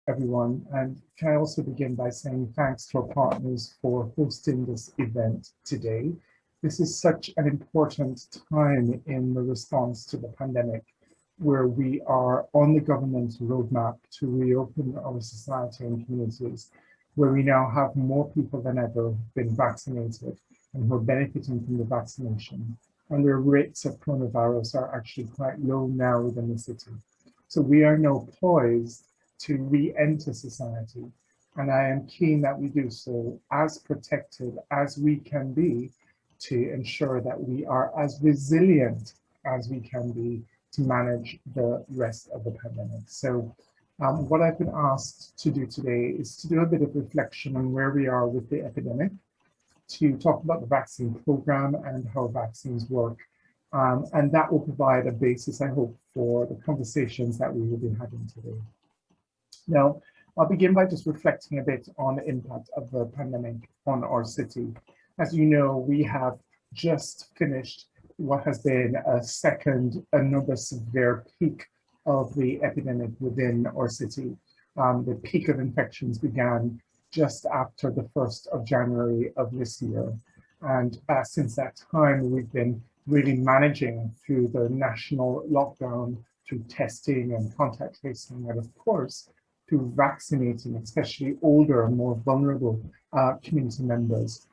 everyone. And can I also begin by saying thanks to our partners for hosting this event today. This is such an important time in the response to the pandemic, where we are on the government's roadmap to reopen our society and communities, where we now have more people than ever who've been vaccinated and who are benefiting from the vaccination. And their rates of coronavirus are actually quite low now within the city. So we are now poised to re-enter society. And I am keen that we do so as protected as we can be to ensure that we are as resilient as we can be to manage the rest of the pandemic. So what I've been asked to do today is to do a bit of reflection on where we are with the epidemic, to talk about the vaccine program and how vaccines work. And that will provide a basis, I hope, for the conversations that we will be having today. Now, I'll begin by just reflecting a bit on the impact of the pandemic on our city. As you know, we have just finished what has been another severe peak of the epidemic within our city. The peak of infections began just after the 1st of January of this year. And since that time, we've been really managing through the national lockdown, through testing and contact tracing, and of course, through vaccinating, especially older and more vulnerable community members,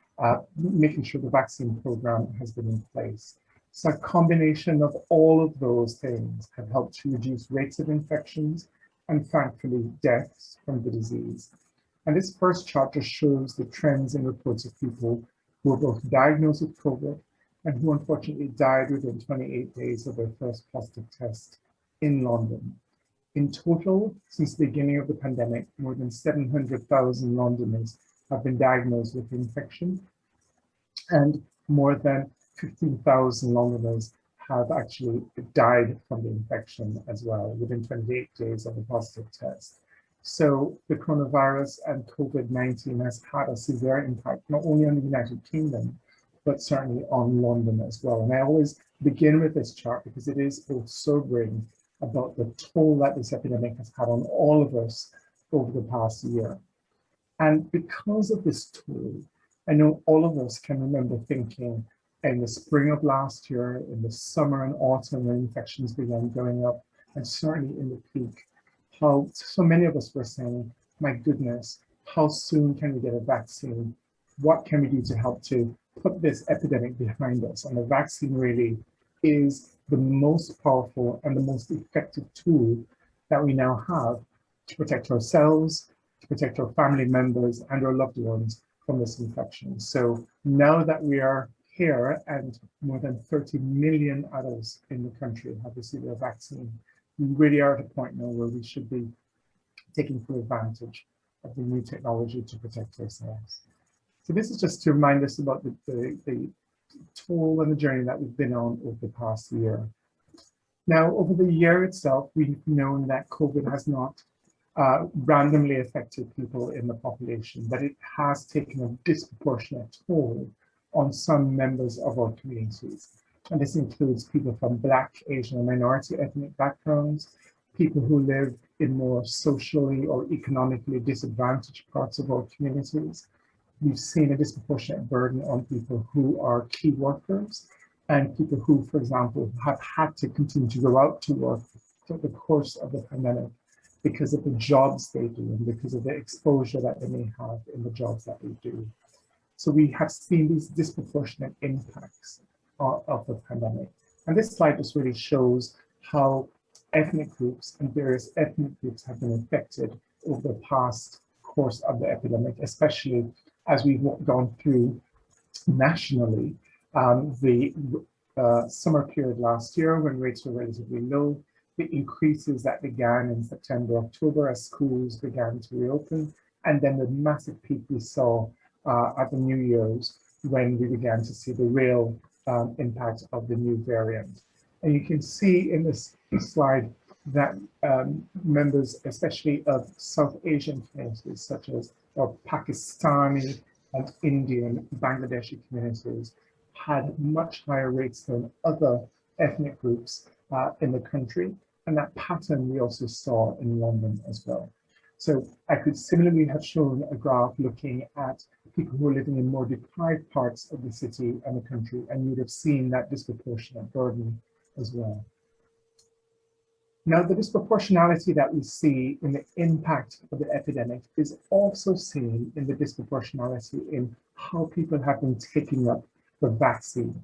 making sure the vaccine program has been in place. So a combination of all of those things have helped to reduce rates of infections and thankfully deaths from the disease. And this first chart just shows the trends in reports of people who were both diagnosed with COVID and who unfortunately died within 28 days of their first positive test in London. In total, since the beginning of the pandemic, more than 700,000 Londoners have been diagnosed with the infection, and more than 15,000 Londoners have actually died from the infection as well within 28 days of a positive test. So the coronavirus and COVID-19 has had a severe impact, not only on the United Kingdom, but certainly on London as well. And I always begin with this chart because it is both sobering about the toll that this epidemic has had on all of us over the past year. And because of this toll, I know all of us can remember thinking in the spring of last year, in the summer and autumn when infections began going up, and certainly in the peak, how so many of us were saying, my goodness, how soon can we get a vaccine? What can we do to help to put this epidemic behind us? And the vaccine really is the most powerful and the most effective tool that we now have to protect ourselves, to protect our family members and our loved ones from this infection. So now that we are here and more than 30 million adults in the country have received a vaccine, we really are at a point now where we should be taking full advantage of the new technology to protect ourselves. So this is just to remind us about the toll and the journey that we've been on over the past year. Now, over the year itself, we've known that COVID has not randomly affected people in the population, but it has taken a disproportionate toll on some members of our communities. And this includes people from Black, Asian, and minority ethnic backgrounds, people who live in more socially or economically disadvantaged parts of our communities. We've seen a disproportionate burden on people who are key workers and people who, for example, have had to continue to go out to work through the course of the pandemic because of the jobs they do and because of the exposure that they may have in the jobs that they do. So we have seen these disproportionate impacts of the pandemic. And this slide just really shows how ethnic groups and various ethnic groups have been affected over the past course of the epidemic, especially as we've gone through nationally the summer period last year when rates were relatively low, the increases that began in September, October as schools began to reopen, and then the massive peak we saw at the New Year's when we began to see the real impact of the new variant. And you can see in this slide that members, especially of South Asian communities, such as Pakistani and Indian, Bangladeshi communities, had much higher rates than other ethnic groups in the country. And that pattern we also saw in London as well. So I could similarly have shown a graph looking at people who are living in more deprived parts of the city and the country, and you would have seen that disproportionate burden as well. Now, the disproportionality that we see in the impact of the epidemic is also seen in the disproportionality in how people have been taking up the vaccine.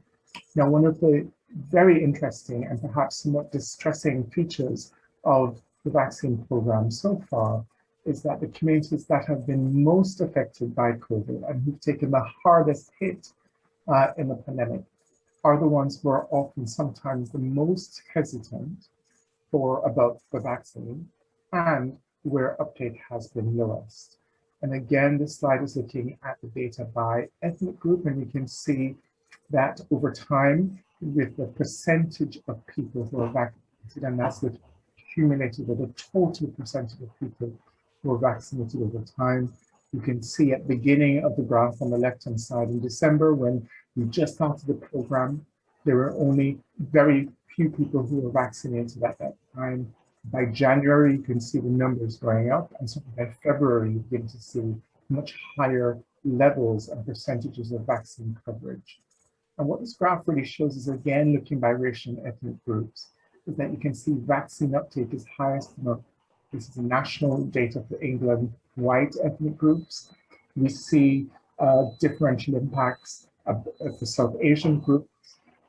Now, one of the very interesting and perhaps somewhat distressing features of the vaccine program so far is that the communities that have been most affected by COVID and who've taken the hardest hit in the pandemic are the ones who are often sometimes the most hesitant about the vaccine and where uptake has been lowest. And again, this slide is looking at the data by ethnic group, and we can see that over time, with the percentage of people who are vaccinated, and that's the cumulative or the total percentage of people who are vaccinated over time. You can see at the beginning of the graph on the left-hand side in December, when we just started the program, there were only very few people who were vaccinated at that time. By January, you can see the numbers going up, and so by February, you begin to see much higher levels and percentages of vaccine coverage. And what this graph really shows is, again, looking by racial and ethnic groups, is that you can see vaccine uptake is highest among, this is national data for England, white ethnic groups. We see differential impacts for South Asian groups,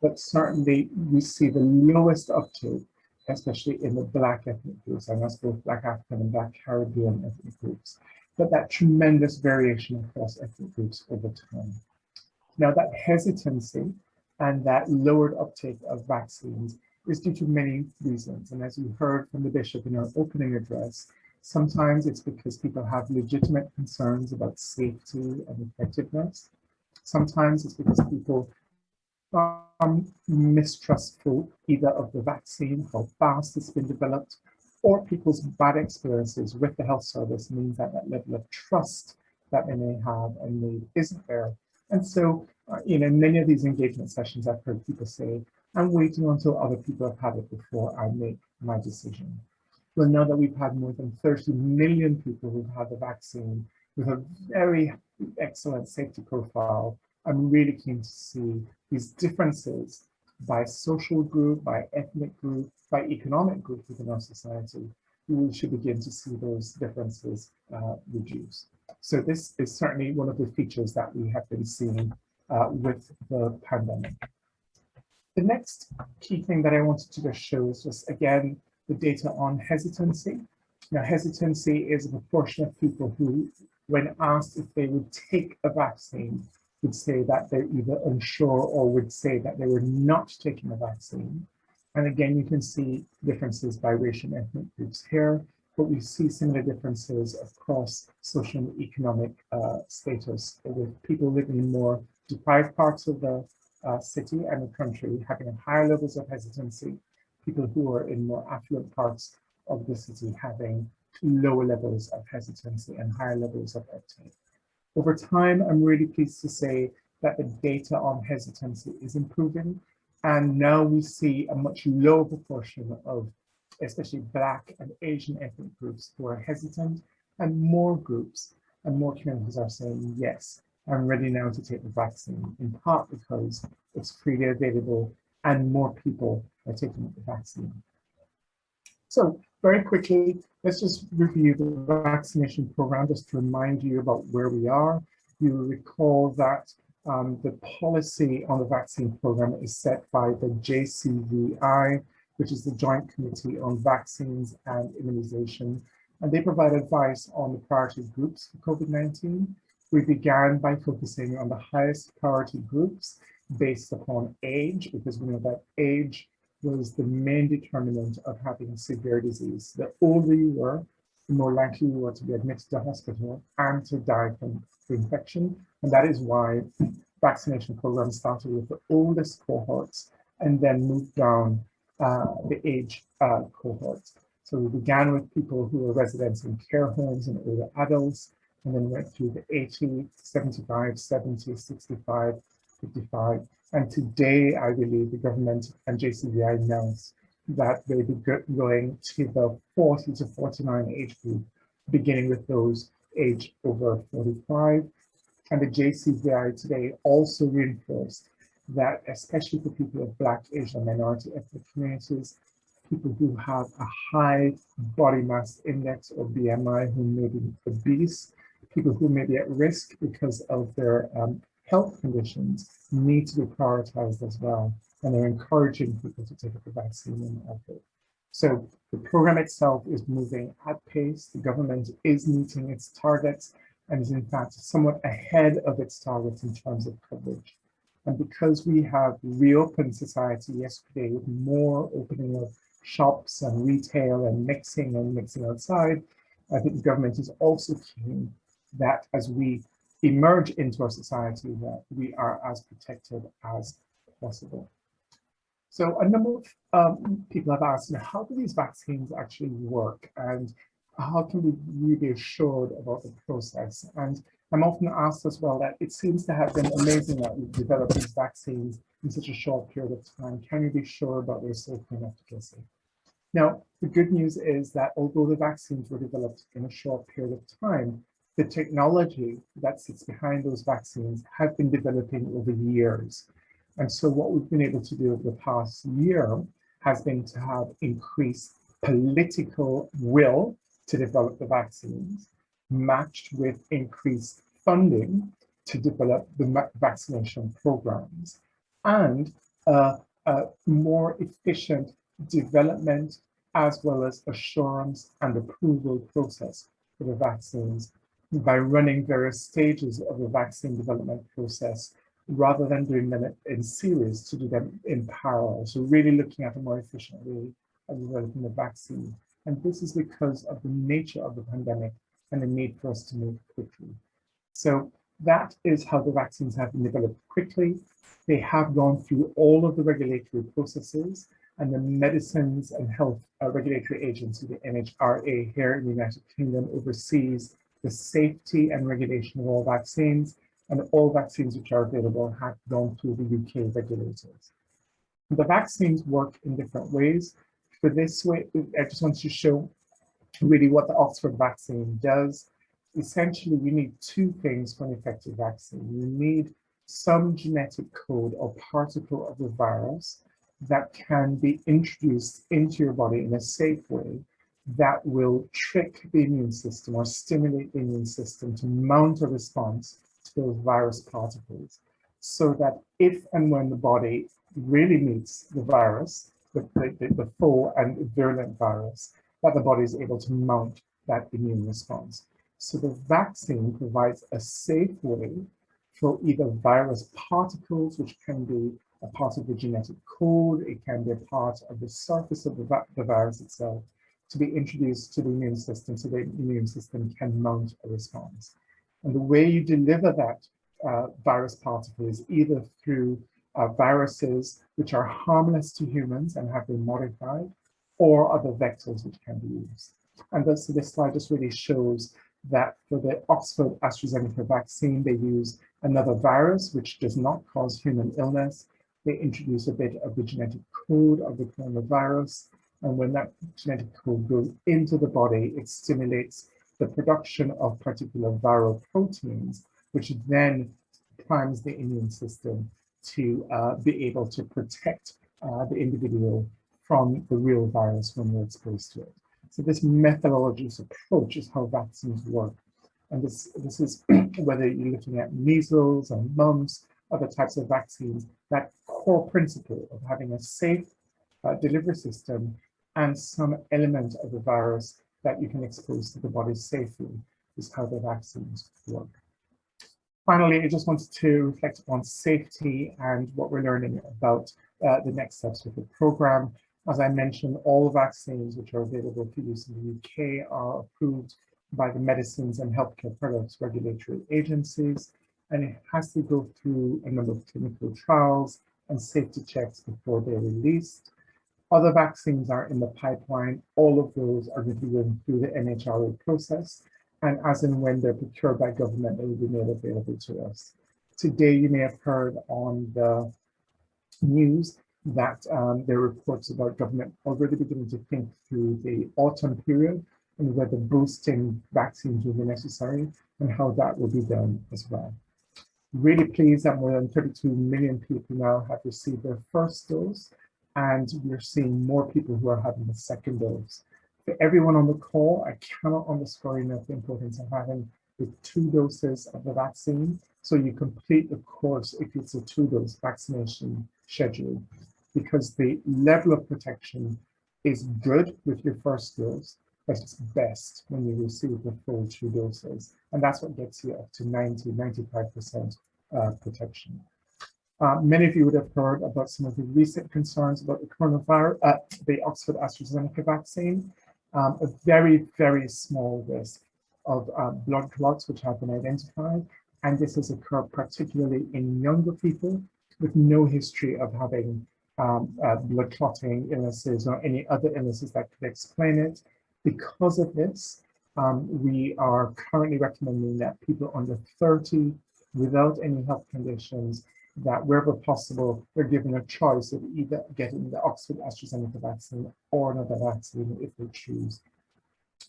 but certainly we see the lowest uptake, especially in the Black ethnic groups, and that's both Black African and Black Caribbean ethnic groups, but that tremendous variation across ethnic groups over time. Now, that hesitancy and that lowered uptake of vaccines is due to many reasons. And as you heard from the bishop in our opening address, sometimes it's because people have legitimate concerns about safety and effectiveness. Sometimes it's because people are mistrustful either of the vaccine, how fast it's been developed, or people's bad experiences with the health service means that that level of trust that they may have and need isn't there. And so, in many of these engagement sessions, I've heard people say, I'm waiting until other people have had it before I make my decision. Well, now that we've had more than 30 million people who've had the vaccine with a very excellent safety profile, I'm really keen to see these differences by social group, by ethnic group, by economic group within our society. We should begin to see those differences reduce. So this is certainly one of the features that we have been seeing with the pandemic. The next key thing that I wanted to just show is just, again, the data on hesitancy. Now, hesitancy is a proportion of people who, when asked if they would take a vaccine, would say that they're either unsure or would say that they were not taking a vaccine. And again, you can see differences by racial and ethnic groups here, but we see similar differences across social and economic status, with people living in more deprived parts of the city and the country having higher levels of hesitancy, people who are in more affluent parts of the city having lower levels of hesitancy and higher levels of uptake. Over time, I'm really pleased to say that the data on hesitancy is improving, and now we see a much lower proportion of especially Black and Asian ethnic groups who are hesitant, and more groups and more communities are saying, yes, I'm ready now to take the vaccine, in part because it's freely available and more people are taking the vaccine. So very quickly, let's just review the vaccination program just to remind you about where we are. You will recall that the policy on the vaccine program is set by the JCVI, which is the Joint Committee on Vaccines and Immunization, and they provide advice on the priority groups for COVID-19. We began by focusing on the highest priority groups based upon age, because we know that age was the main determinant of having severe disease. The older you were, the more likely you were to be admitted to hospital and to die from the infection. And that is why vaccination programs started with the oldest cohorts and then moved down the age cohorts. So we began with people who were residents in care homes and older adults, and then went through the 80, 75, 70, 65, 55. And today, I believe the government and JCVI announced that they'll be going to the 40 to 49 age group beginning with those aged over 45. And the JCVI today also reinforced that, especially for people of Black, Asian, minority ethnic communities, people who have a high body mass index or BMI, who may be obese, people who may be at risk because of their health conditions need to be prioritized as well. And they're encouraging people to take up the vaccine in effort. So the program itself is moving at pace. The government is meeting its targets and is in fact somewhat ahead of its targets in terms of coverage. And because we have reopened society yesterday with more opening of shops and retail and mixing outside, I think the government is also keen that as we emerge into our society, that we are as protected as possible. So a number of people have asked, how do these vaccines actually work, and how can we really be assured about the process? And I'm often asked as well that it seems to have been amazing that we've developed these vaccines in such a short period of time. Can you be sure about their safety and efficacy? Now, the good news is that although the vaccines were developed in a short period of time, the technology that sits behind those vaccines have been developing over years. And so what we've been able to do over the past year has been to have increased political will to develop the vaccines, matched with increased funding to develop the vaccination programs, and a more efficient development as well as assurance and approval process for the vaccines by running various stages of the vaccine development process rather than doing them in series, to do them in parallel. So really looking at a more efficient way of developing the vaccine. And this is because of the nature of the pandemic and the need for us to move quickly. So that is how the vaccines have been developed quickly. They have gone through all of the regulatory processes, and the Medicines and Health Regulatory Agency, the MHRA here in the United Kingdom, oversees the safety and regulation of all vaccines, and all vaccines which are available have gone through the UK regulators. The vaccines work in different ways. For this way, I just want to show really what the Oxford vaccine does. Essentially, you need two things for an effective vaccine. You need some genetic code or particle of the virus that can be introduced into your body in a safe way that will trick the immune system or stimulate the immune system to mount a response to those virus particles, so that if and when the body really meets the virus, the full and virulent virus, that the body is able to mount that immune response. So the vaccine provides a safe way for either virus particles, which can be a part of the genetic code, it can be a part of the surface of the virus itself, to be introduced to the immune system so the immune system can mount a response. And the way you deliver that virus particle is either through viruses which are harmless to humans and have been modified, or other vectors which can be used. And thus, so this slide just really shows that for the Oxford AstraZeneca vaccine, they use another virus which does not cause human illness. They introduce a bit of the genetic code of the coronavirus. And when that genetic code goes into the body, it stimulates the production of particular viral proteins, which then primes the immune system to be able to protect the individual from the real virus when they're exposed to it. So this methodology, this approach, is how vaccines work. And this is whether you're looking at measles and mumps, other types of vaccines, that core principle of having a safe delivery system and some element of the virus that you can expose to the body safely is how the vaccines work. Finally, I just wanted to reflect on safety and what we're learning about the next steps with the program. As I mentioned, all vaccines which are available for use in the UK are approved by the Medicines and Healthcare Products Regulatory Agencies, and it has to go through a number of clinical trials and safety checks before they're released. Other vaccines are in the pipeline. All of those are going to go through the MHRA process, and as and when they're procured by government, they will be made available to us. Today, you may have heard on the news that there are reports about government already beginning to think through the autumn period and whether boosting vaccines will be necessary and how that will be done as well. Really pleased that more than 32 million people now have received their first dose, and we're seeing more people who are having the second dose. For everyone on the call, I cannot underscore enough the importance of having the 2 doses of the vaccine, so you complete the course if it's a 2-dose vaccination schedule, because the level of protection is good with your first dose, but it's best when you receive the full 2 doses. And that's what gets you up to 95% protection. Many of you would have heard about some of the recent concerns about the coronavirus, the Oxford AstraZeneca vaccine. A very, very small risk of blood clots, which have been identified. And this has occurred particularly in younger people with no history of having blood clotting illnesses or any other illnesses that could explain it. Because of this, we are currently recommending that people under 30 without any health conditions, that wherever possible, they're given a choice of either getting the Oxford AstraZeneca vaccine or another vaccine if they choose.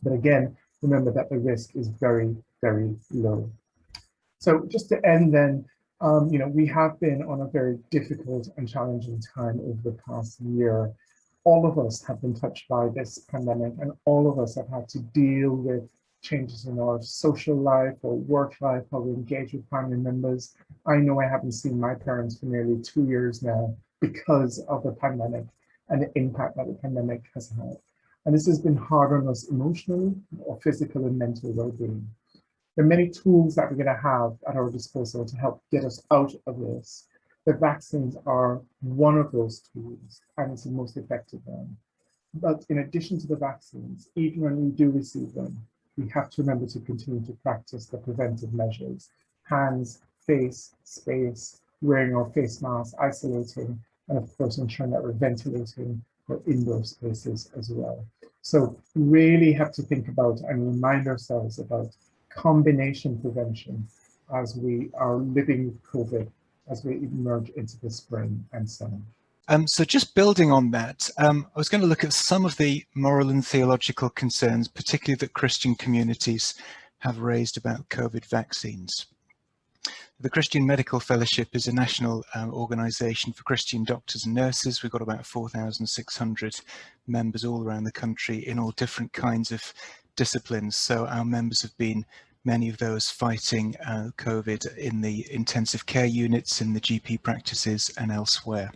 But again, remember that the risk is very, very low. So just to end then, we have been on a very difficult and challenging time over the past year. All of us have been touched by this pandemic, and all of us have had to deal with changes in our social life or work life, how we engage with family members. I know I haven't seen my parents for nearly 2 years now because of the pandemic and the impact that the pandemic has had. And this has been hard on us emotionally, or physical and mental well-being. There are many tools that we're going to have at our disposal to help get us out of this. The vaccines are one of those tools, and it's the most effective one. But in addition to the vaccines, even when we do receive them, we have to remember to continue to practice the preventive measures: hands, face, space, wearing our face masks, isolating, and of course ensuring that we're ventilating our indoor spaces as well. So really have to think about and remind ourselves about combination prevention as we are living with COVID, as we emerge into the spring and summer. So just building on that, I was going to look at some of the moral and theological concerns, particularly that Christian communities have raised about COVID vaccines. The Christian Medical Fellowship is a national organisation for Christian doctors and nurses. We've got about 4,600 members all around the country in all different kinds of disciplines. So our members have been, many of those, fighting COVID in the intensive care units, in the GP practices and elsewhere.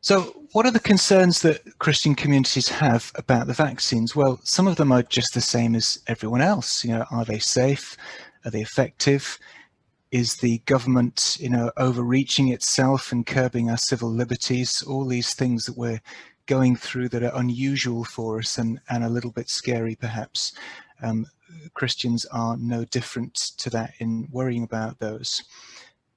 So what are the concerns that Christian communities have about the vaccines? Well, some of them are just the same as everyone else. Are they safe? Are they effective? Is the government, overreaching itself and curbing our civil liberties? All these things that we're going through that are unusual for us and a little bit scary, perhaps. Christians are no different to that in worrying about those.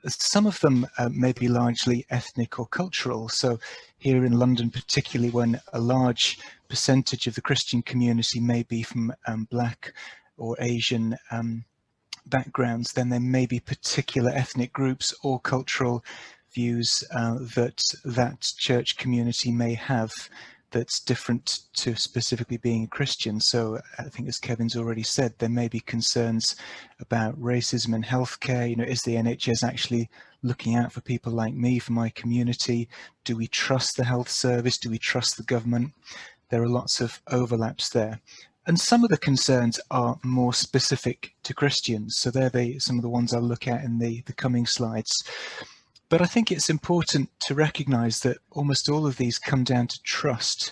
Some of them may be largely ethnic or cultural. So here in London, particularly, when a large percentage of the Christian community may be from Black or Asian backgrounds, then there may be particular ethnic groups or cultural views that church community may have that's different to specifically being a Christian. So I think, as Kevin's already said, there may be concerns about racism in healthcare. Is the NHS actually looking out for people like me, for my community? Do we trust the health service? Do we trust the government? There are lots of overlaps there. And some of the concerns are more specific to Christians. So they're some of the ones I'll look at in the coming slides. But I think it's important to recognize that almost all of these come down to trust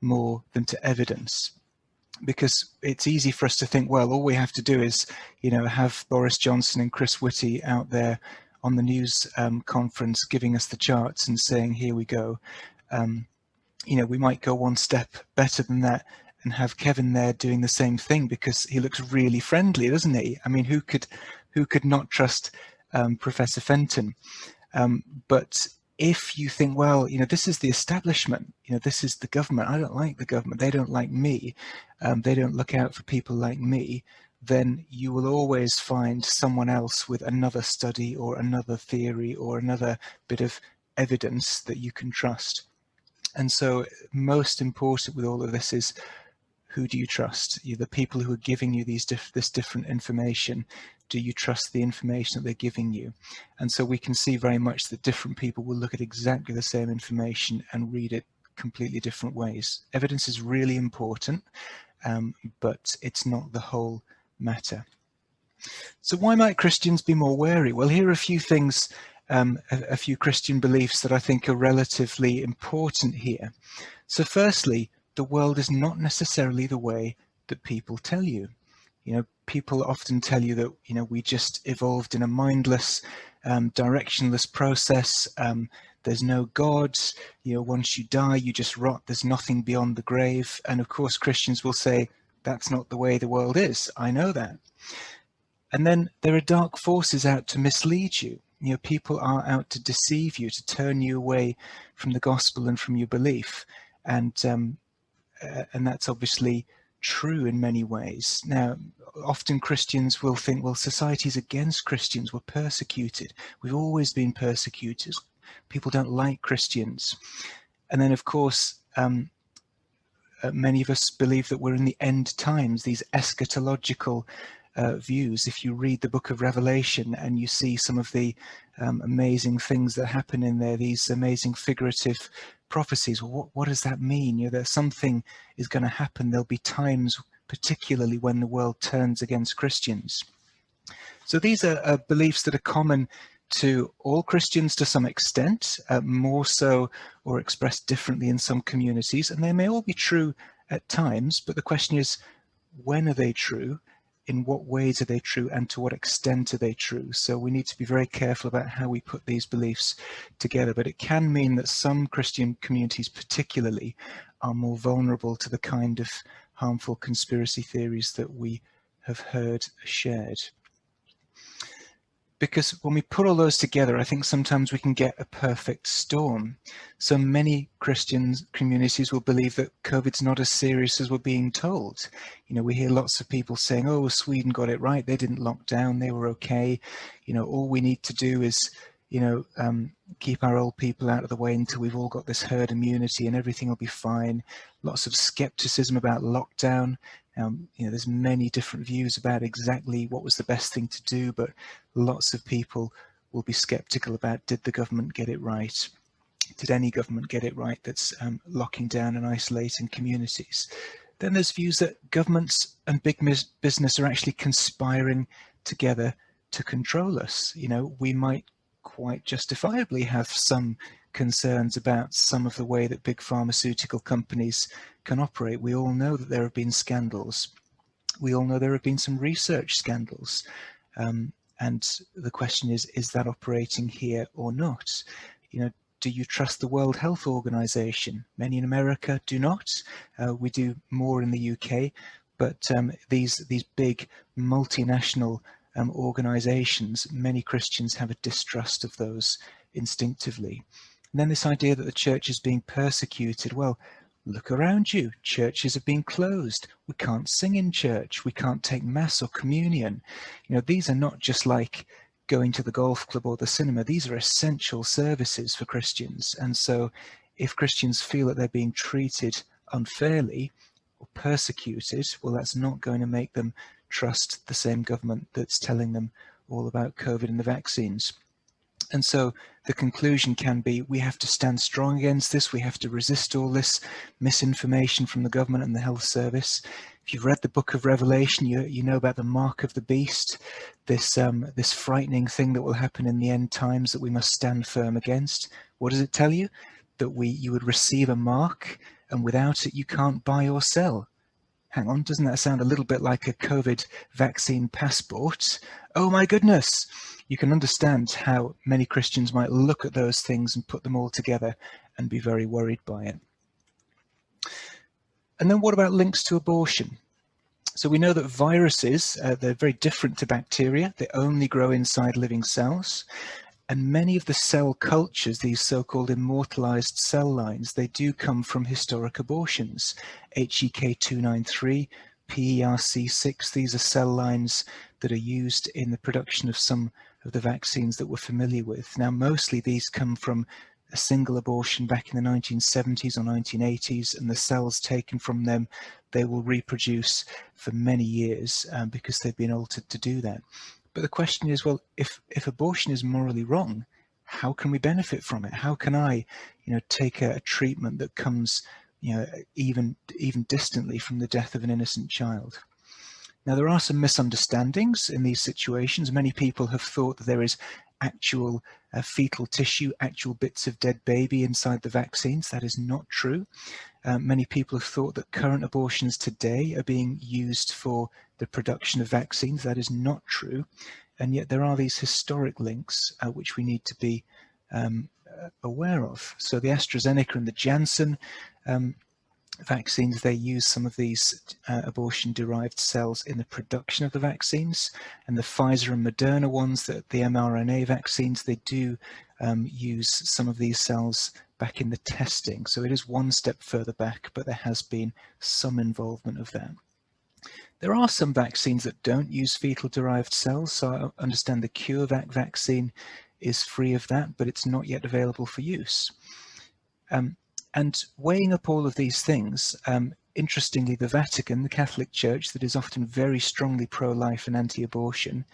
more than to evidence, because it's easy for us to think, well, all we have to do is, have Boris Johnson and Chris Whitty out there on the news conference giving us the charts and saying, here we go. We might go one step better than that and have Kevin there doing the same thing because he looks really friendly, doesn't he? I mean, who could not trust Professor Fenton? But if you think, well, this is the establishment, this is the government, I don't like the government, they don't like me, they don't look out for people like me, then you will always find someone else with another study or another theory or another bit of evidence that you can trust. And so most important with all of this is, who do you trust? The people who are giving you this different information, do you trust the information that they're giving you? And so we can see very much that different people will look at exactly the same information and read it completely different ways. Evidence is really important, but it's not the whole matter. So why might Christians be more wary? Well, here are a few things, a few Christian beliefs that I think are relatively important here. So firstly, the world is not necessarily the way that people tell you. People often tell you that, we just evolved in a mindless, directionless process. There's no God. Once you die, you just rot. There's nothing beyond the grave. And of course, Christians will say, that's not the way the world is. I know that. And then there are dark forces out to mislead you. People are out to deceive you, to turn you away from the gospel and from your belief. And that's obviously true in many ways. Now, often Christians will think, well, society's against Christians. We're persecuted. We've always been persecuted. People don't like Christians. And then, of course, many of us believe that we're in the end times, these eschatological views. If you read the book of Revelation and you see some of the amazing things that happen in there, these amazing figurative prophecies, what does that mean? That something is going to happen. There'll be times, particularly when the world turns against Christians. So these are beliefs that are common to all Christians to some extent, more so or expressed differently in some communities, and they may all be true at times, but the question is, when are they true? In what ways are they true, and to what extent are they true? So we need to be very careful about how we put these beliefs together, but it can mean that some Christian communities particularly are more vulnerable to the kind of harmful conspiracy theories that we have heard shared. Because when we put all those together, I think sometimes we can get a perfect storm. So many Christian communities will believe that COVID's not as serious as we're being told. We hear lots of people saying, oh, Sweden got it right. They didn't lock down. They were okay. All we need to do is, keep our old people out of the way until we've all got this herd immunity and everything will be fine. Lots of skepticism about lockdown. There's many different views about exactly what was the best thing to do, but lots of people will be skeptical about, did the government get it right? Did any government get it right that's locking down and isolating communities? Then there's views that governments and big business are actually conspiring together to control us. We might quite justifiably have some concerns about some of the way that big pharmaceutical companies can operate. We all know that there have been scandals. We all know there have been some research scandals. And the question is that operating here or not? Do you trust the World Health Organization? Many in America do not. We do more in the UK, but these big multinational organizations, many Christians have a distrust of those instinctively. And then this idea that the church is being persecuted. Well, look around you. Churches have been closed. We can't sing in church. We can't take mass or communion. These are not just like going to the golf club or the cinema. These are essential services for Christians. And so if Christians feel that they're being treated unfairly or persecuted, well, that's not going to make them trust the same government that's telling them all about COVID and the vaccines. And so the conclusion can be, we have to stand strong against this. We have to resist all this misinformation from the government and the health service. If you've read the book of Revelation, you know about the mark of the beast, this frightening thing that will happen in the end times that we must stand firm against. What does it tell you? That you would receive a mark, and without it you can't buy or sell. Hang on, doesn't that sound a little bit like a COVID vaccine passport? Oh my goodness! You can understand how many Christians might look at those things and put them all together and be very worried by it. And then what about links to abortion? So we know that viruses, they're very different to bacteria. They only grow inside living cells. And many of the cell cultures, these so-called immortalized cell lines, they do come from historic abortions. HEK293, PERC6, these are cell lines that are used in the production of some of the vaccines that we're familiar with. Now, mostly these come from a single abortion back in the 1970s or 1980s, and the cells taken from them, they will reproduce for many years because they've been altered to do that. But the question is, well, if abortion is morally wrong, how can we benefit from it? How can I, take a treatment that comes, even distantly from the death of an innocent child? Now, there are some misunderstandings in these situations. Many people have thought that there is actual fetal tissue, actual bits of dead baby inside the vaccines. That is not true. Many people have thought that current abortions today are being used for the production of vaccines. That is not true. And yet there are these historic links which we need to be aware of. So the AstraZeneca and the Janssen vaccines, they use some of these abortion-derived cells in the production of the vaccines, and the Pfizer and Moderna ones, the mRNA vaccines, they do use some of these cells back in the testing. So it is one step further back, but there has been some involvement of that. There are some vaccines that don't use fetal-derived cells, so I understand the CureVac vaccine is free of that, but it's not yet available for use. And weighing up all of these things, interestingly, the Vatican, the Catholic Church, that is often very strongly pro-life and anti-abortion,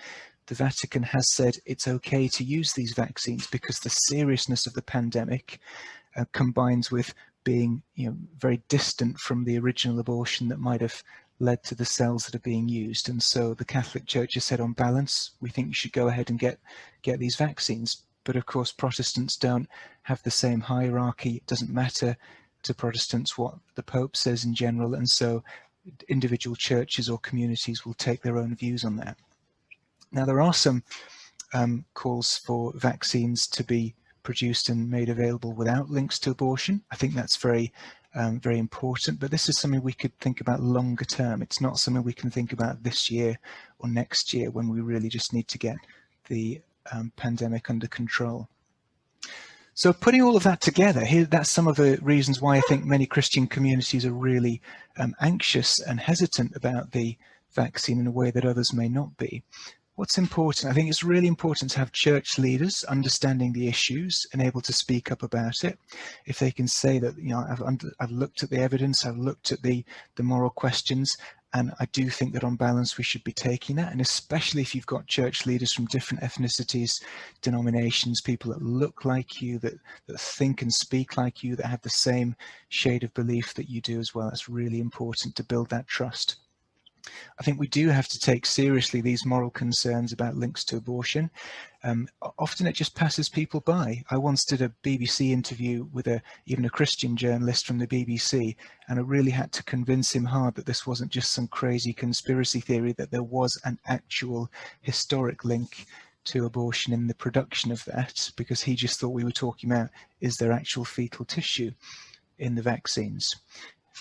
the Vatican has said it's okay to use these vaccines because the seriousness of the pandemic combines with being very distant from the original abortion that might have led to the cells that are being used. And so the Catholic Church has said, on balance, we think you should go ahead and get these vaccines. But of course, Protestants don't have the same hierarchy. It doesn't matter to Protestants what the Pope says in general. And so individual churches or communities will take their own views on that. Now, there are some calls for vaccines to be produced and made available without links to abortion. I think that's very important, but this is something we could think about longer term. It's not something we can think about this year or next year when we really just need to get the pandemic under control. So putting all of that together, that's some of the reasons why I think many Christian communities are really anxious and hesitant about the vaccine in a way that others may not be. What's important, I think it's really important to have church leaders understanding the issues and able to speak up about it. If they can say that, I've looked at the evidence, I've looked at the moral questions, and I do think that on balance we should be taking that. And especially if you've got church leaders from different ethnicities, denominations, people that look like you, that think and speak like you, that have the same shade of belief that you do as well. It's really important to build that trust. I think we do have to take seriously these moral concerns about links to abortion. Often it just passes people by. I once did a BBC interview with even a Christian journalist from the BBC, and I really had to convince him hard that this wasn't just some crazy conspiracy theory, that there was an actual historic link to abortion in the production of that, because he just thought we were talking about, is there actual fetal tissue in the vaccines?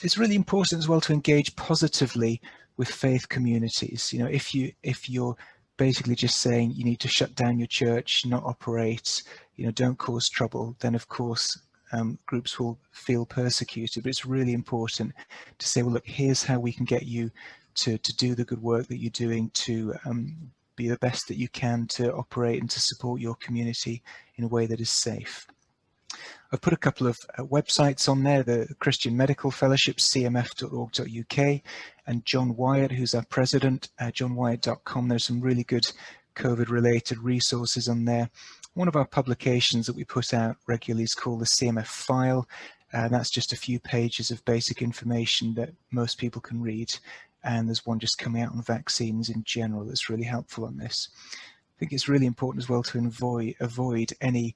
It's really important as well to engage positively with faith communities. If you're basically just saying you need to shut down your church, not operate, don't cause trouble, then of course groups will feel persecuted. But it's really important to say, well, look, here's how we can get you to do the good work that you're doing, to be the best that you can, to operate and to support your community in a way that is safe. I've put a couple of websites on there, the Christian Medical Fellowship, cmf.org.uk, and John Wyatt, who's our president, johnwyatt.com. There's some really good COVID-related resources on there. One of our publications that we put out regularly is called the CMF File. That's just a few pages of basic information that most people can read. And there's one just coming out on vaccines in general that's really helpful on this. I think it's really important as well to avoid any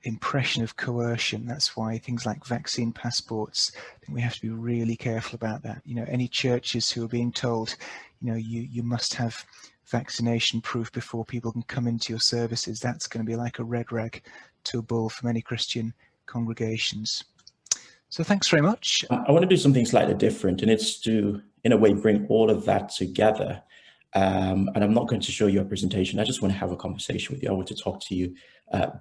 impression of coercion. That's why things like vaccine passports, I think we have to be really careful about that. Any churches who are being told, you must have vaccination proof before people can come into your services, that's going to be like a red rag to a bull for many Christian congregations. So thanks very much. I want to do something slightly different, and it's to, in a way, bring all of that together. And I'm not going to show you a presentation. I just want to have a conversation with you. I want to talk to you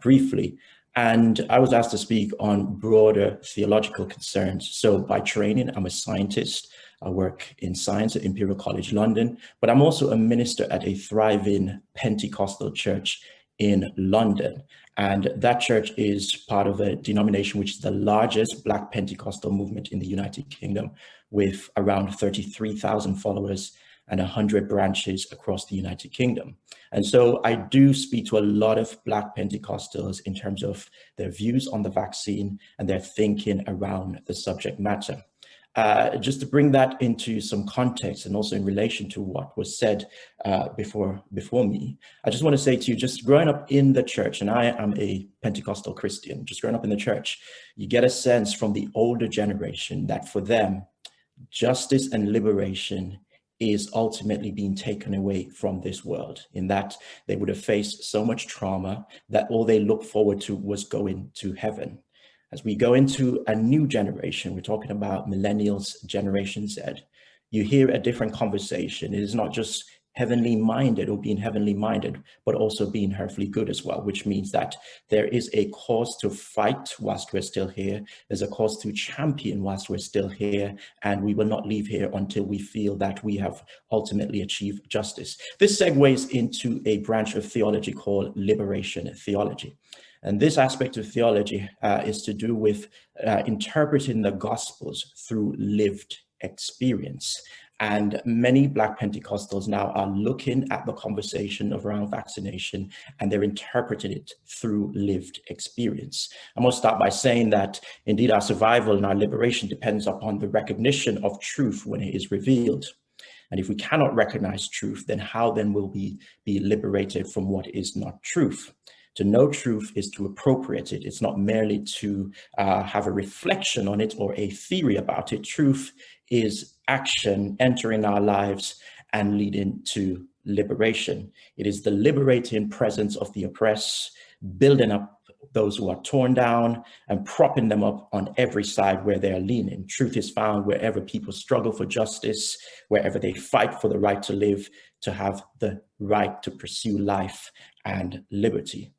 briefly. And I was asked to speak on broader theological concerns. So by training, I'm a scientist. I work in science at Imperial College London, but I'm also a minister at a thriving Pentecostal church in London. And that church is part of a denomination which is the largest Black Pentecostal movement in the United Kingdom, with around 33,000 followers and 100 branches across the United Kingdom. And so I do speak to a lot of Black Pentecostals in terms of their views on the vaccine and their thinking around the subject matter. Just to bring that into some context and also in relation to what was said before me, I just want to say to you, just growing up in the church, and I am a Pentecostal Christian, just growing up in the church, you get a sense from the older generation that for them, justice and liberation is ultimately being taken away from this world, in that they would have faced so much trauma that all they looked forward to was going to heaven. As we go into a new generation, we're talking about millennials, Generation Z, you hear a different conversation. It is not just heavenly minded or being heavenly minded, but also being earthly good as well, which means that there is a cause to fight whilst we're still here. There's a cause to champion whilst we're still here, and we will not leave here until we feel that we have ultimately achieved justice. This segues into a branch of theology called liberation theology. And this aspect of theology is to do with interpreting the Gospels through lived experience. And many Black Pentecostals now are looking at the conversation around vaccination, and they're interpreting it through lived experience. I'm going to start by saying that indeed our survival and our liberation depends upon the recognition of truth when it is revealed. And if we cannot recognize truth, then how then will we be liberated from what is not truth? To know truth is to appropriate it. It's not merely to have a reflection on it or a theory about it. Truth is action entering our lives and leading to liberation. It is the liberating presence of the oppressed, building up those who are torn down and propping them up on every side where they're leaning. Truth is found wherever people struggle for justice, wherever they fight for the right to live, to have the right to pursue life and liberty.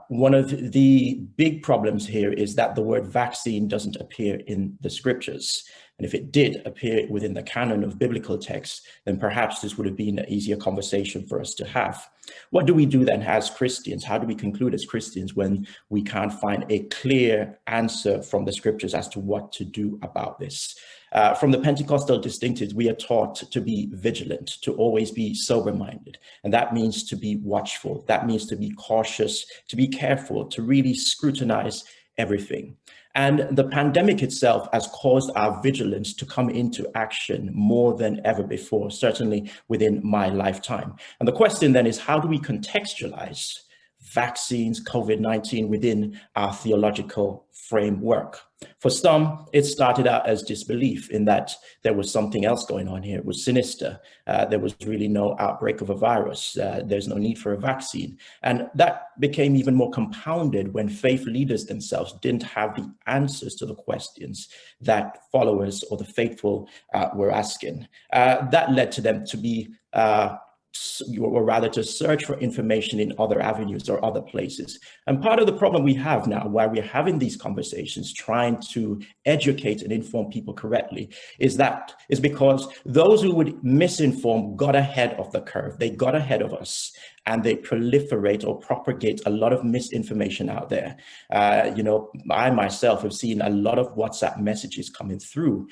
One of the big problems here is that the word vaccine doesn't appear in the scriptures. And if it did appear within the canon of biblical texts, then perhaps this would have been an easier conversation for us to have. What do we do then as Christians? How do we conclude as Christians when we can't find a clear answer from the scriptures as to what to do about this? From the Pentecostal distinctives, we are taught to be vigilant, to always be sober-minded. And that means to be watchful. That means to be cautious, to be careful, to really scrutinize everything. And the pandemic itself has caused our vigilance to come into action more than ever before, certainly within my lifetime. And the question then is, how do we contextualize vaccines, COVID-19 within our theological framework? For some, it started out as disbelief in that there was something else going on here. It was sinister. There was really no outbreak of a virus. There's no need for a vaccine. And that became even more compounded when faith leaders themselves didn't have the answers to the questions that followers or the faithful were asking. That led to them to be or rather to search for information in other avenues or other places. And part of the problem we have now, while we're having these conversations, trying to educate and inform people correctly, is because those who would misinform got ahead of the curve. They got ahead of us, and they proliferate or propagate a lot of misinformation out there. I myself have seen a lot of WhatsApp messages coming through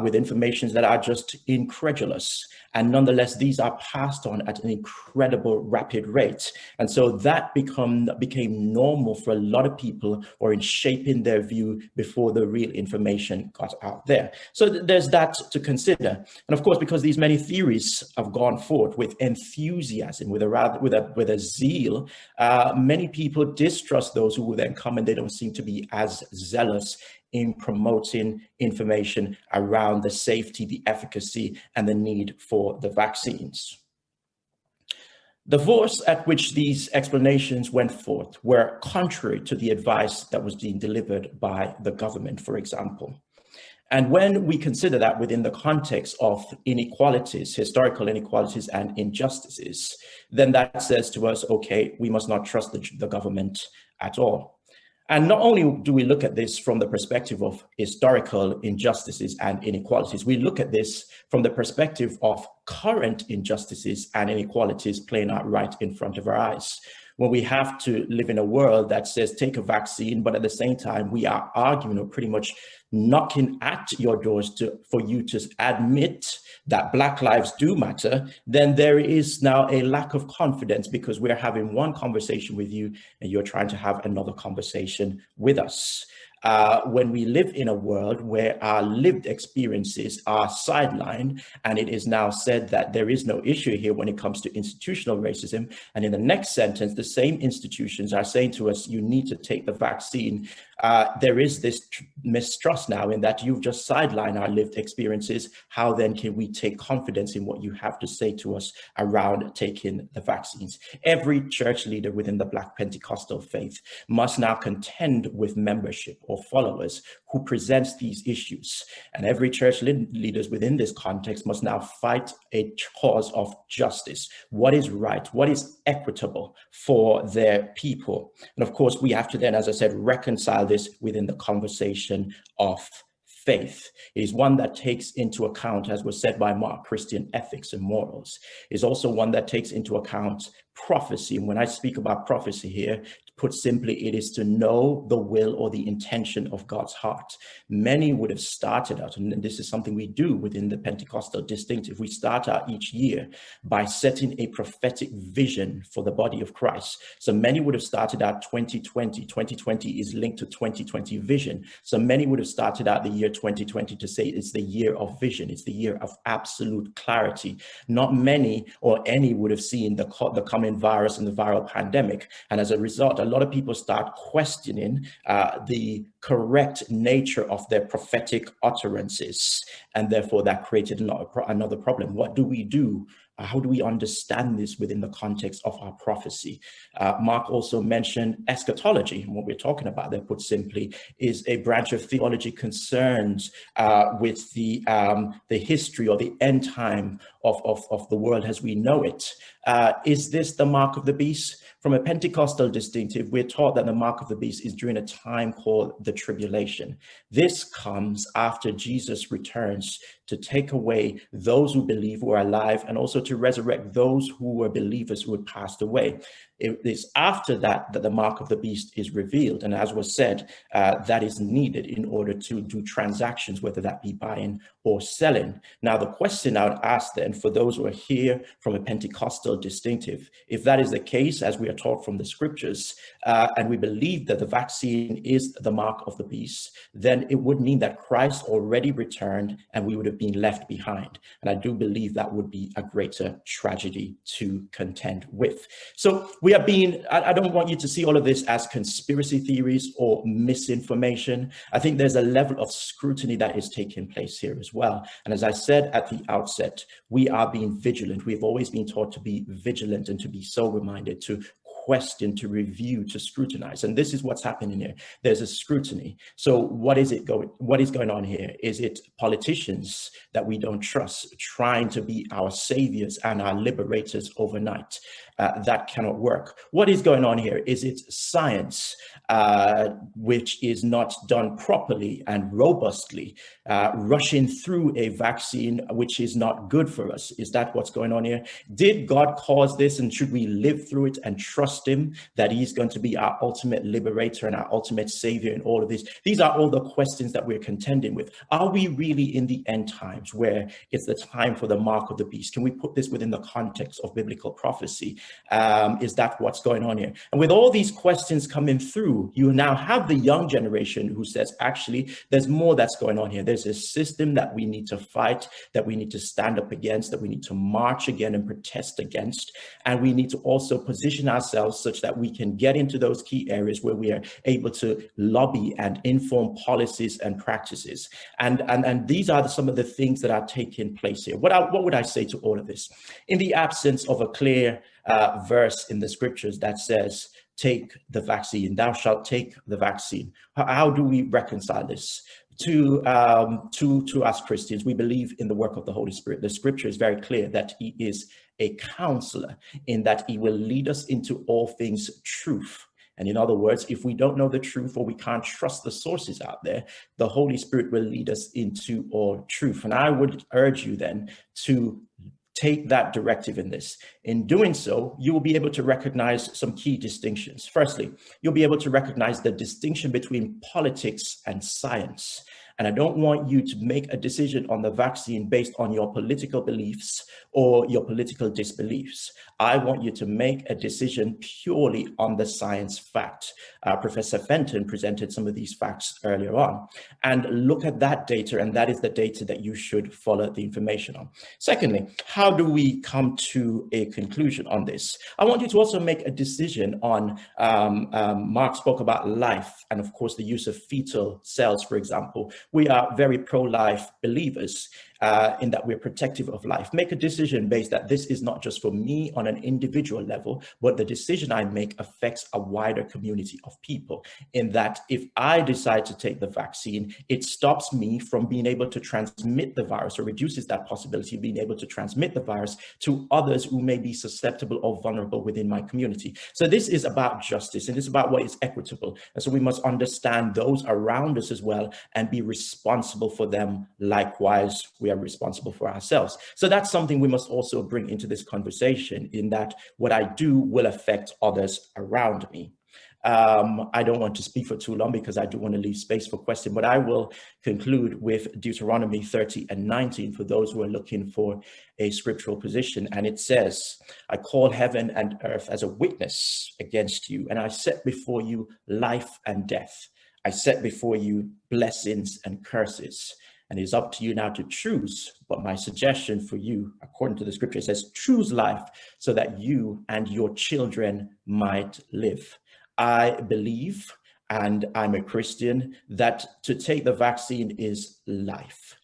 with information that are just incredulous. And nonetheless, these are passed on at an incredible rapid rate. And so that became normal for a lot of people, or in shaping their view before the real information got out there. So there's that to consider. And of course, because these many theories have gone forth with enthusiasm, with a zeal, many people distrust those who will then come, and they don't seem to be as zealous in promoting information around the safety, the efficacy, and the need for the vaccines. The force at which these explanations went forth were contrary to the advice that was being delivered by the government, for example. And when we consider that within the context of inequalities, historical inequalities and injustices, then that says to us, okay, we must not trust the government at all. And not only do we look at this from the perspective of historical injustices and inequalities, we look at this from the perspective of current injustices and inequalities playing out right in front of our eyes. when we have to live in a world that says take a vaccine, but at the same time, we are arguing or pretty much knocking at your doors for you to admit that Black lives do matter, then there is now a lack of confidence because we're having one conversation with you and you're trying to have another conversation with us. When we live in a world where our lived experiences are sidelined, and it is now said that there is no issue here when it comes to institutional racism, and in the next sentence, the same institutions are saying to us, you need to take the vaccine. There is this mistrust now in that you've just sidelined our lived experiences. How then can we take confidence in what you have to say to us around taking the vaccines? Every church leader within the Black Pentecostal faith must now contend with membership or followers who presents these issues. And every church leaders within this context must now fight a cause of justice. What is right? What is equitable for their people? And of course, we have to then, as I said, reconcile this within the conversation of faith. It is one that takes into account, as was said by Mark, Christian ethics and morals. It is also one that takes into account prophecy. And when I speak about prophecy here, put simply, it is to know the will or the intention of God's heart. Many would have started out, and this is something we do within the Pentecostal distinctive. We start out each year by setting a prophetic vision for the body of Christ. So many would have started out 2020. 2020 is linked to 2020 vision. So many would have started out the year 2020 to say it's the year of vision. It's the year of absolute clarity. Not many or any would have seen the coming virus and the viral pandemic. And as a result, a lot of people start questioning the correct nature of their prophetic utterances. And therefore that created another problem. What do we do? How do we understand this within the context of our prophecy? Mark also mentioned eschatology. And what we're talking about there, put simply, is a branch of theology concerned with the history or the end time of the world as we know it. Is this the mark of the beast? From a Pentecostal distinctive, we're taught that the mark of the beast is during a time called the tribulation. This comes after Jesus returns to take away those who believe who are alive and also to resurrect those who were believers who had passed away. It is after that that the mark of the beast is revealed. And as was said, that is needed in order to do transactions, whether that be buying or selling. Now, the question I would ask then for those who are here from a Pentecostal distinctive, if that is the case, as we are taught from the scriptures, and we believe that the vaccine is the mark of the beast, then it would mean that Christ already returned and we would have been left behind. And I do believe that would be a greater tragedy to contend with. So we are being, I don't want you to see all of this as conspiracy theories or misinformation. I think there's a level of scrutiny that is taking place here as well. And as I said at the outset, we are being vigilant. We've always been taught to be vigilant and to be sober-minded, to question, to review, to scrutinize. And this is what's happening here. There's a scrutiny. So what is going on here? Is it politicians that we don't trust trying to be our saviors and our liberators overnight? That cannot work. What is going on here? Is it science which is not done properly and robustly, rushing through a vaccine which is not good for us? Is that what's going on here? Did God cause this, and should we live through it and trust him that he's going to be our ultimate liberator and our ultimate savior in all of this? These are all the questions that we're contending with. Are we really in the end times where it's the time for the mark of the beast? Can we put this within the context of biblical prophecy? Is that what's going on here? And with all these questions coming through, you now have the young generation who says, actually, there's more that's going on here. There's a system that we need to fight, that we need to stand up against, that we need to march again and protest against. And we need to also position ourselves such that we can get into those key areas where we are able to lobby and inform policies and practices. And these are some of the things that are taking place here. What would I say to all of this? In the absence of a clear verse in the scriptures that says, take the vaccine, thou shalt take the vaccine. How do we reconcile this? To us Christians, we believe in the work of the Holy Spirit. The scripture is very clear that he is a counselor, in that he will lead us into all things truth. And in other words, if we don't know the truth or we can't trust the sources out there, the Holy Spirit will lead us into all truth. And I would urge you then to take that directive in this. In doing so, you will be able to recognize some key distinctions. Firstly, you'll be able to recognize the distinction between politics and science. And I don't want you to make a decision on the vaccine based on your political beliefs or your political disbeliefs. I want you to make a decision purely on the science fact. Professor Fenton presented some of these facts earlier on. And look at that data, and that is the data that you should follow the information on. Secondly, how do we come to a conclusion on this? I want you to also make a decision on, Mark spoke about life, and of course the use of fetal cells, for example. We are very pro-life believers in that we're protective of life. Make a decision based that this is not just for me on an individual level, but the decision I make affects a wider community of people. In that if I decide to take the vaccine, it stops me from being able to transmit the virus, or reduces that possibility of being able to transmit the virus to others who may be susceptible or vulnerable within my community. So this is about justice, and it's about what is equitable. And so we must understand those around us as well and be responsible for them. Likewise, we are responsible for ourselves. So that's something we must also bring into this conversation, in that what I do will affect others around me. I don't want to speak for too long because I do want to leave space for question, but I will conclude with Deuteronomy 30 and 19 for those who are looking for a scriptural position. And it says, I call heaven and earth as a witness against you, and I set before you life and death. I set before you blessings and curses. And it's up to you now to choose. But my suggestion for you, according to the scripture, it says, choose life so that you and your children might live. I believe, and I'm a Christian, that to take the vaccine is life.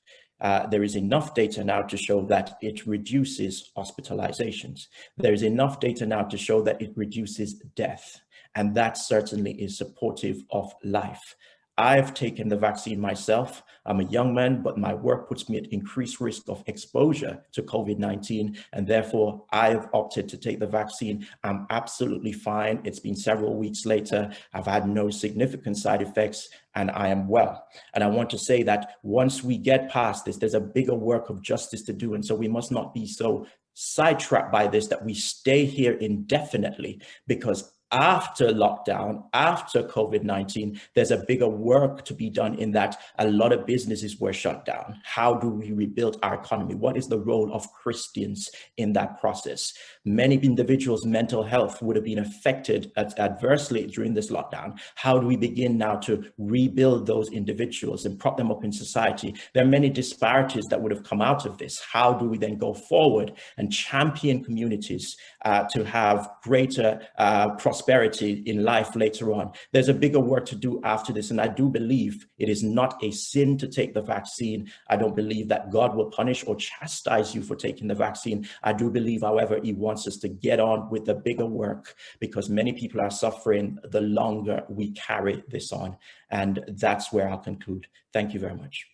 There is enough data now to show that it reduces hospitalizations. There is enough data now to show that it reduces death. And that certainly is supportive of life. I've taken the vaccine myself. I'm a young man, but my work puts me at increased risk of exposure to COVID-19, and therefore I've opted to take the vaccine. I'm absolutely fine. It's been several weeks later. I've had no significant side effects, and I am well. And I want to say that once we get past this, there's a bigger work of justice to do, and so we must not be so sidetracked by this that we stay here indefinitely, because after lockdown, after COVID-19, there's a bigger work to be done, in that a lot of businesses were shut down. How do we rebuild our economy? What is the role of Christians in that process? Many individuals' mental health would have been affected adversely during this lockdown. How do we begin now to rebuild those individuals and prop them up in society? There are many disparities that would have come out of this. How do we then go forward and champion communities to have greater prosperity in life later on? There's a bigger work to do after this, and I do believe it is not a sin to take the vaccine. I don't believe that God will punish or chastise you for taking the vaccine. I do believe, however, he wants us to get on with the bigger work, because many people are suffering the longer we carry this on. And that's where I'll conclude. Thank you very much.